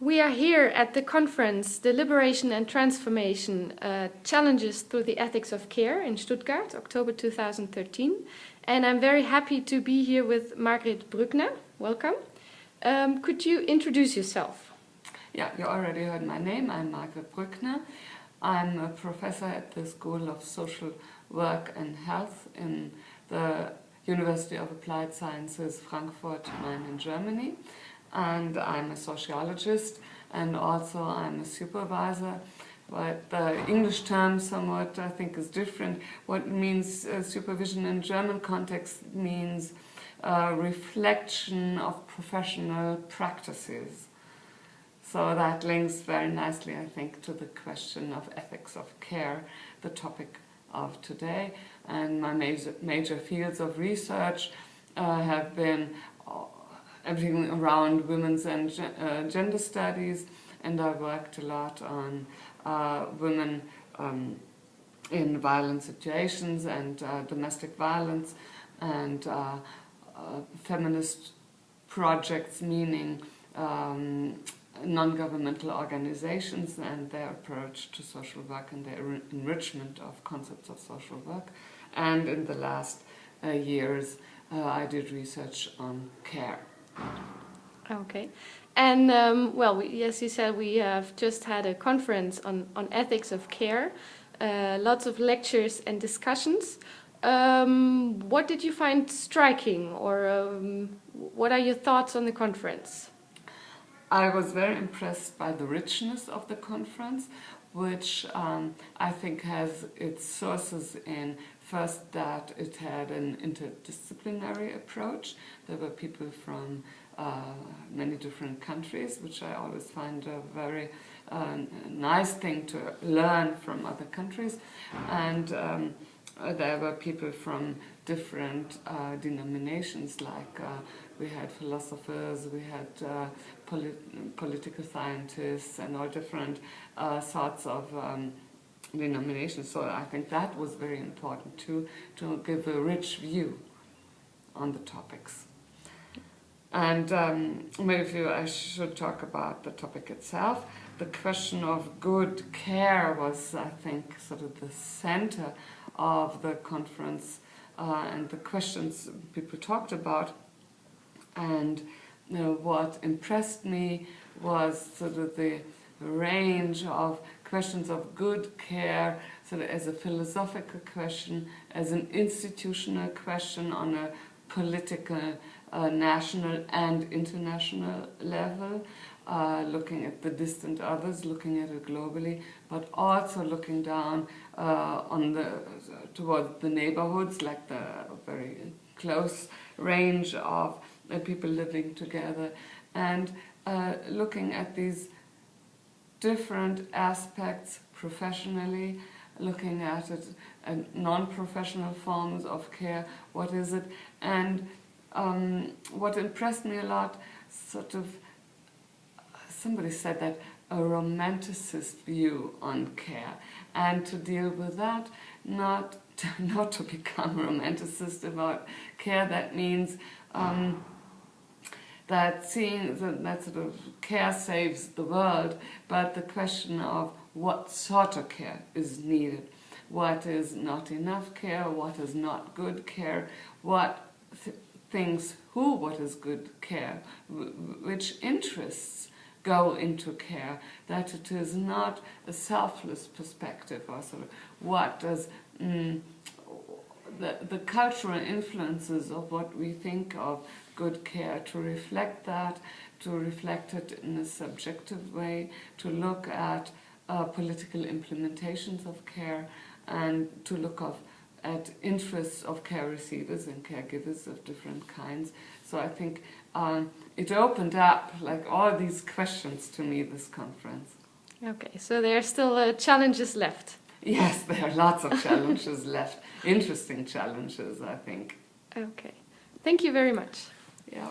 We are here at the conference Deliberation and Transformation, Challenges Through the Ethics of Care in Stuttgart, October 2013. And I'm very happy to be here with Margrit Brückner. Welcome. Could you introduce yourself? Yeah, you already heard my name. I'm Margrit Brückner. I'm a professor at the School of Social Work and Health in the University of Applied Sciences, Frankfurt, Main in Germany. And I'm a sociologist, and also I'm a supervisor. But the English term somewhat, I think, is different. What means supervision in German context means reflection of professional practices. So that links very nicely, I think, to the question of ethics of care, the topic of today. And my major fields of research have been everything around women's and gender studies, and I worked a lot on women in violent situations and domestic violence and feminist projects, meaning non-governmental organizations and their approach to social work and their enrichment of concepts of social work. And in the last years I did research on care. Okay. And, well, as you said, we have just had a conference on ethics of care, lots of lectures and discussions. What did you find striking, or what are your thoughts on the conference? I was very impressed by the richness of the conference, which I think has its sources in, first, that it had an interdisciplinary approach. There were people from many different countries, which I always find a very nice thing to learn from other countries. And there were people from different denominations, like we had philosophers, we had political scientists, and all different sorts of denominations. So I think that was very important too, to give a rich view on the topics. And maybe I should talk about the topic itself. The question of good care was, I think, sort of the center of the conference and the questions people talked about. And what impressed me was sort of the range of questions of good care, sort of as a philosophical question, as an institutional question on a political, national and international level, looking at the distant others, looking at it globally, but also looking down towards the neighborhoods, like the very close range of people living together, and looking at these different aspects professionally, looking at it and non-professional forms of care, what is it, and what impressed me a lot, sort of, somebody said that a romanticist view on care, and to deal with that, not to become romanticist about care. That means that seeing that sort of care saves the world, but the question of what sort of care is needed, what is not enough care, what is not good care, what what is good care, which interests go into care, that it is not a selfless perspective, or sort of what does the cultural influences of what we think of good care, to reflect that, to reflect it in a subjective way, to look at political implementations of care, and to look at interests of care receivers and caregivers of different kinds. So I think it opened up like all these questions to me, this conference. Okay, so there are still challenges left. Yes, there are lots of challenges left. Interesting challenges, I think. Okay. Thank you very much. Yeah.